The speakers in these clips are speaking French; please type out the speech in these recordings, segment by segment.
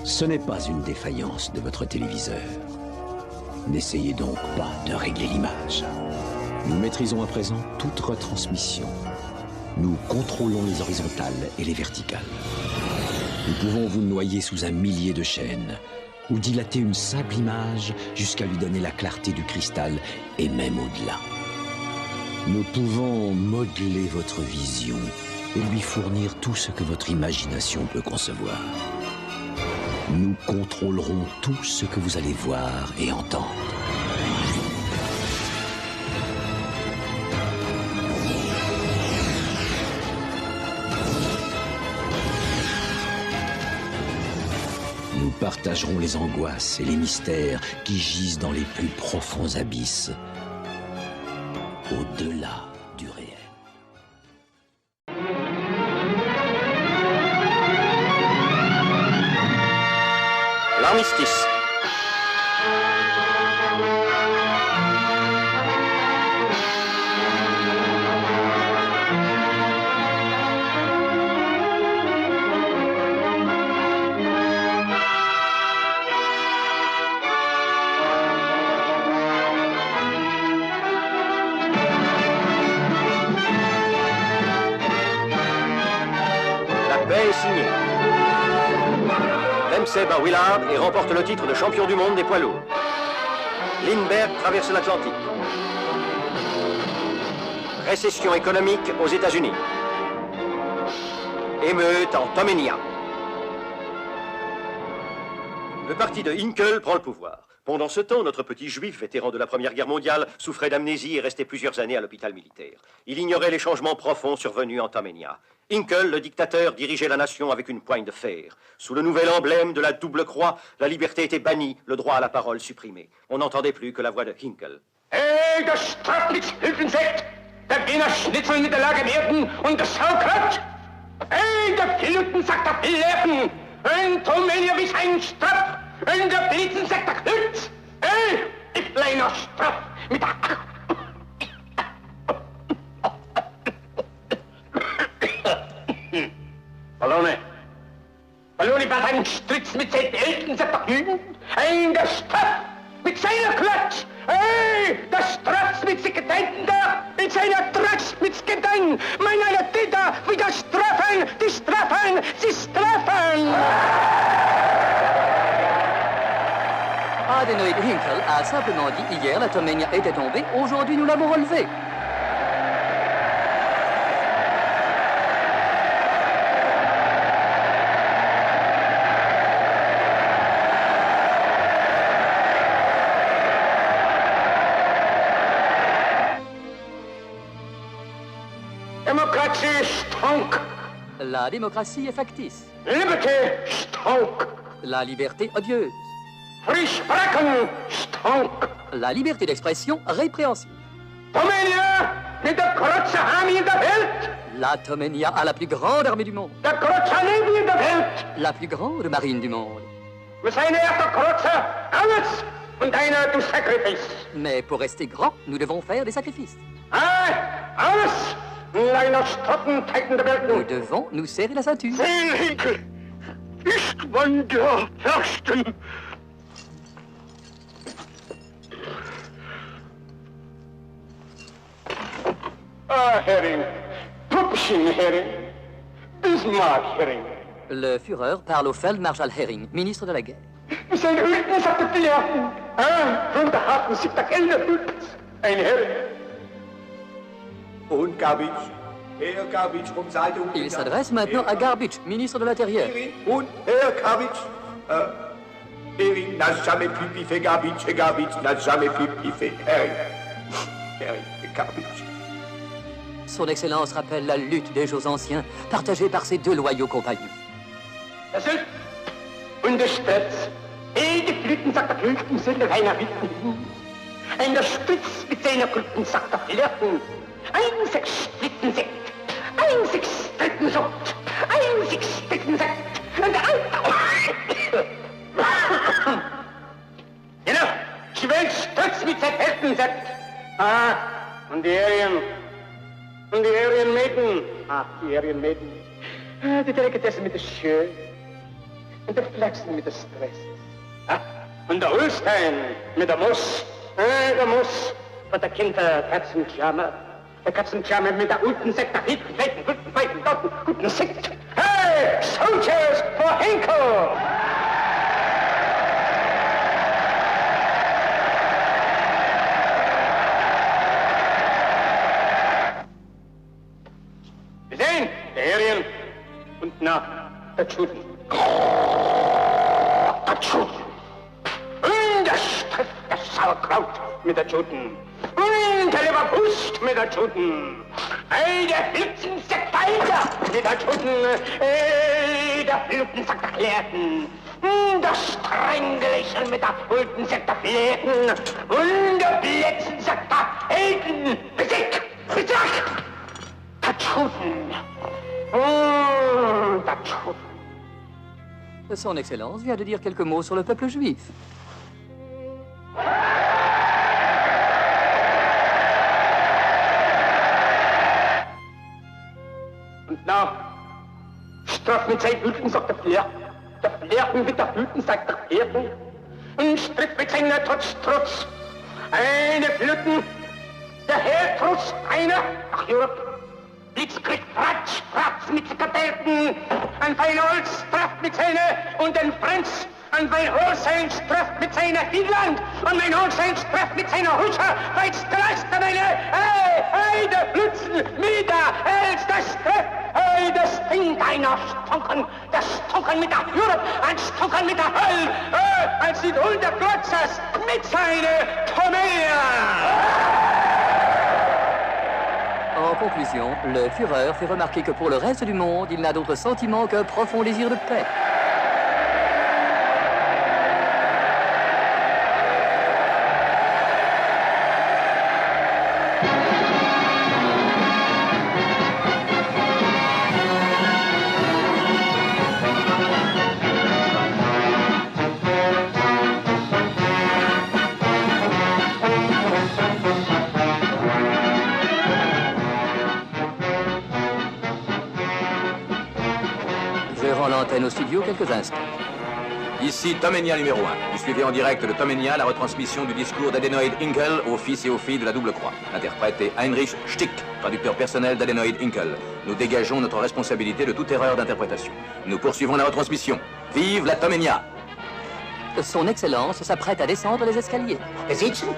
Ce n'est pas une défaillance de votre téléviseur. N'essayez donc pas de régler l'image. Nous maîtrisons à présent toute retransmission. Nous contrôlons les horizontales et les verticales. Nous pouvons vous noyer sous un millier de chaînes ou dilater une simple image jusqu'à lui donner la clarté du cristal et même au-delà. Nous pouvons modeler votre vision et lui fournir tout ce que votre imagination peut concevoir. Nous contrôlerons tout ce que vous allez voir et entendre. Nous partagerons les angoisses et les mystères qui gisent dans les plus profonds abysses, au-delà du réel. L'armistice. La paix est signée. Dempsey bat Willard et remporte le titre de champion du monde des poids lourds. Lindbergh traverse l'Atlantique. Récession économique aux États-Unis. Émeute en Toménia. Le parti de Hinckel prend le pouvoir. Pendant ce temps, notre petit juif, vétéran de la Première Guerre mondiale, souffrait d'amnésie et restait plusieurs années à l'hôpital militaire. Il ignorait les changements profonds survenus en Toménia. Hinckel, le dictateur, dirigeait la nation avec une poigne de fer. Sous le nouvel emblème de la double croix, la liberté était bannie, le droit à la parole supprimé. On n'entendait plus que la voix de Hinckel. Hey, das Strafnichtshilfensekt! Der Wiener Schnitzel in der Lage werden und das Sauerkraut! Hey, der Piltensack der Pilleffen! Ein Toménia wie ein Straf! Und der Pilzensack der Klütz! Hey, die kleine Straf mit der... Ballone! Ballone war ein Stritz mit seinen Pilzensack der Jugend! Ein der Straf mit seiner Klatsch! Hey, der Straf mit sich Gedenken da! Mit seiner Tratsch mit Gedenken! Meine Täter wieder strafen! Die strafen! Sie strafen! Adenoid Hinckel a simplement dit hier la Toménia était tombée, aujourd'hui nous l'avons relevée. Demokratie stonk! La démocratie est factice. Liberty stonk! La liberté odieuse. Free sprechen stonk! La liberté d'expression répréhensible. Toménia mit der grootste armee in der Welt! La Toménia a la plus grande armée du monde. Der grootste navy in der Welt! La plus grande marine du monde. Wir zijn er der grootste alles und einer du sacrifice. Mais pour rester grand, nous devons faire des sacrifices. Alles in einer Stottenteiten der Welt. Nous devons nous serrer la ceinture. Hinkel ist man der Fürsten. Hering, Pupschen-Hering, Bismarck-Hering. Le Führer parle au Feldmarschall Hering, ministre de la guerre. Wir zijn Hüten, sagt der Gelehrten. Von der Hafen sich der Kellner Hüten. Ein Hering. Und Garbitsch. Herr Garbitsch vom Zeitung. Il s'adresse maintenant à Garbitsch, ministre de l'Intérieur. Und Herr Garbitsch. Hering n'a jamais pu piffer Garbitsch. Et Garbitsch n'a jamais pu piffer Hering. Hering et Garbitsch. Son Excellence rappelle la lutte des jours anciens, partagée par ses deux loyaux compagnons. Das ist und der Spitz. Die Blüten sagt der Blüten sind einer Witten. Ein der Spitz mit seiner Blüten sagt der Flirten. Ein Sechs-Splitten-Sekt. Ein Sechs-Splitten-Sekt. Ein Sechs-Splitten-Sekt. Und der Alte... Genau. Schwelstutz mit seinem Helfensekt. Und die Arien... Und die Arien Maiden. Die Arien Maiden. Die Delikatessen mit der Schön. und der Flachsen mit der Stress. Und der Ulstein mit der Muss. Der Muss von der Kinderkatzenklammer. Der Katzenklammer mit der guten Sekt, der hinten, weiten, dort, guten Sekt. Hey, Soldiers for Henkel! Wir sehen, der Arien und na, der Juden. Der Juden. Und das trifft das Sauerkraut mit der Juden. Und der Leberwurst mit der Juden. Der Flitzensack weiter mit der Juden. Der Fluttensack der Klärten. Das Strängelächeln mit der Fluttensack der Flärten. Und der Blitzensack der Helden. Besieg! Besieg! Der Juden. Der Juden. Son Excellence vient de dire quelques mots sur le peuple juif. Und na, straff mit seinen Blüten, sagt der Flirten mit der Blüten, sagt der Flirten, und stritt mit seiner Trotz, eine Blüten, der Herr Trotz, einer, ach Europe, Blitzkrieg, Fratz mit Kapelten, ein Feinholz trifft mit seiner, und ein Franz, ein Feinholzein trifft mit seiner Finnland, und mein Holzein trifft mit seiner Huscher, weil's Gleister eine, hey, der Blitzen, wieder, das trifft, das Ding einer Stunken, das Stunken mit der Europe, ein Stunken mit der Hölle, als die Hulder Glotzers mit seiner Tomelia. En conclusion, le Führer fait remarquer que pour le reste du monde, il n'a d'autre sentiment qu'un profond désir de paix. Au studio quelques instants. Ici Tomenia numéro 1. Vous suivez en direct de Tomenia la retransmission du discours d'Adenoid Hinkel aux fils et aux filles de la Double Croix. L'interprète est Heinrich Stick, traducteur personnel d'Adenoid Hinkel. Nous dégageons notre responsabilité de toute erreur d'interprétation. Nous poursuivons la retransmission. Vive la Tomenia! Son Excellence s'apprête à descendre les escaliers. Sitzen?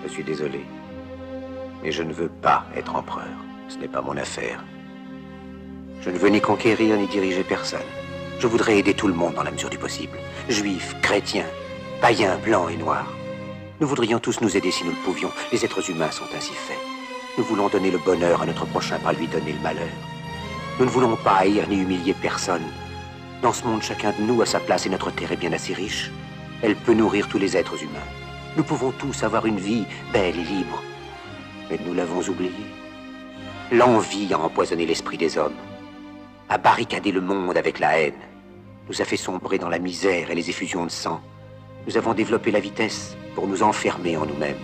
Je suis désolé, mais je ne veux pas être empereur. Ce n'est pas mon affaire. Je ne veux ni conquérir ni diriger personne. Je voudrais aider tout le monde dans la mesure du possible. Juifs, chrétiens, païens, blancs et noirs. Nous voudrions tous nous aider si nous le pouvions. Les êtres humains sont ainsi faits. Nous voulons donner le bonheur à notre prochain, pas lui donner le malheur. Nous ne voulons pas haïr ni humilier personne. Dans ce monde, chacun de nous a sa place et notre terre est bien assez riche. Elle peut nourrir tous les êtres humains. Nous pouvons tous avoir une vie belle et libre. Mais nous l'avons oublié. L'envie a empoisonné l'esprit des hommes, a barricadé le monde avec la haine, nous a fait sombrer dans la misère et les effusions de sang. Nous avons développé la vitesse pour nous enfermer en nous-mêmes.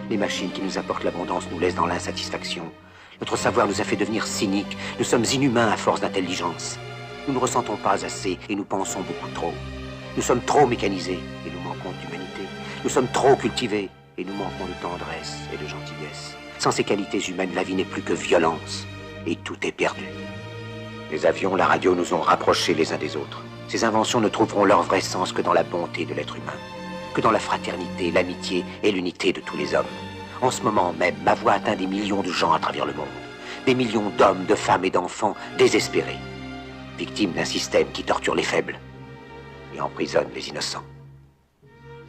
Les machines qui nous apportent l'abondance nous laissent dans l'insatisfaction. Notre savoir nous a fait devenir cyniques. Nous sommes inhumains à force d'intelligence. Nous ne ressentons pas assez et nous pensons beaucoup trop. Nous sommes trop mécanisés et nous manquons d'humanité. Nous sommes trop cultivés et nous manquons de tendresse et de gentillesse. Sans ces qualités humaines, la vie n'est plus que violence et tout est perdu. Les avions, la radio nous ont rapprochés les uns des autres. Ces inventions ne trouveront leur vrai sens que dans la bonté de l'être humain, que dans la fraternité, l'amitié et l'unité de tous les hommes. En ce moment même, ma voix atteint des millions de gens à travers le monde. Des millions d'hommes, de femmes et d'enfants désespérés, victimes d'un système qui torture les faibles et emprisonne les innocents.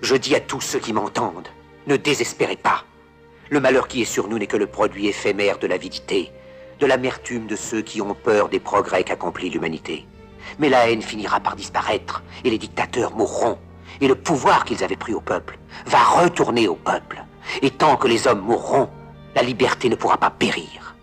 Je dis à tous ceux qui m'entendent, ne désespérez pas. Le malheur qui est sur nous n'est que le produit éphémère de l'avidité, de l'amertume de ceux qui ont peur des progrès qu'accomplit l'humanité. Mais la haine finira par disparaître, et les dictateurs mourront, et le pouvoir qu'ils avaient pris au peuple va retourner au peuple. Et tant que les hommes mourront, la liberté ne pourra pas périr.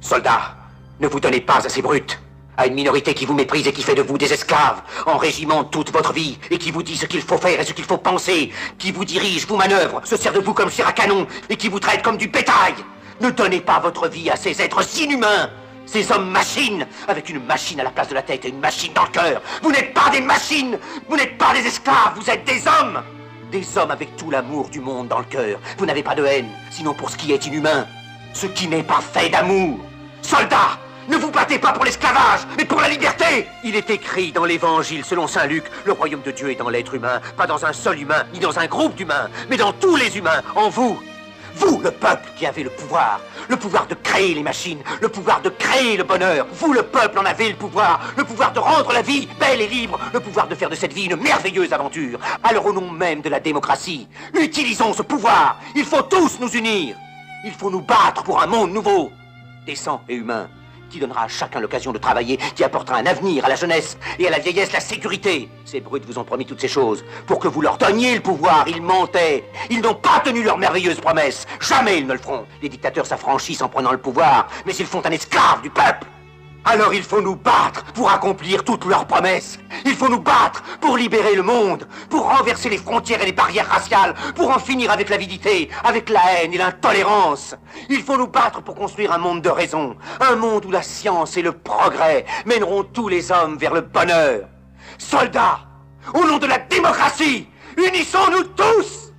Soldats, ne vous donnez pas à ces brutes, à une minorité qui vous méprise et qui fait de vous des esclaves, en régiment toute votre vie, et qui vous dit ce qu'il faut faire et ce qu'il faut penser, qui vous dirige, vous manœuvre, se sert de vous comme chair à canon, et qui vous traite comme du bétail. Ne donnez pas votre vie à ces êtres inhumains, ces hommes-machines, avec une machine à la place de la tête et une machine dans le cœur. Vous n'êtes pas des machines, vous n'êtes pas des esclaves, vous êtes des hommes. Des hommes avec tout l'amour du monde dans le cœur. Vous n'avez pas de haine, sinon pour ce qui est inhumain, ce qui n'est pas fait d'amour. Soldats, ne vous battez pas pour l'esclavage, mais pour la liberté. Il est écrit dans l'évangile selon saint Luc, le royaume de Dieu est dans l'être humain, pas dans un seul humain, ni dans un groupe d'humains, mais dans tous les humains, en vous. Vous, le peuple qui avez le pouvoir de créer les machines, le pouvoir de créer le bonheur. Vous, le peuple, en avez le pouvoir de rendre la vie belle et libre, le pouvoir de faire de cette vie une merveilleuse aventure. Alors au nom même de la démocratie, utilisons ce pouvoir. Il faut tous nous unir. Il faut nous battre pour un monde nouveau, décent et humain, qui donnera à chacun l'occasion de travailler, qui apportera un avenir à la jeunesse et à la vieillesse la sécurité. Ces brutes vous ont promis toutes ces choses pour que vous leur donniez le pouvoir. Ils mentaient. Ils n'ont pas tenu leurs merveilleuses promesses. Jamais ils ne le feront. Les dictateurs s'affranchissent en prenant le pouvoir, mais ils font un esclave du peuple. Alors il faut nous battre pour accomplir toutes leurs promesses. Il faut nous battre pour libérer le monde, pour renverser les frontières et les barrières raciales, pour en finir avec l'avidité, avec la haine et l'intolérance. Il faut nous battre pour construire un monde de raison, un monde où la science et le progrès mèneront tous les hommes vers le bonheur. Soldats, au nom de la démocratie, unissons-nous tous!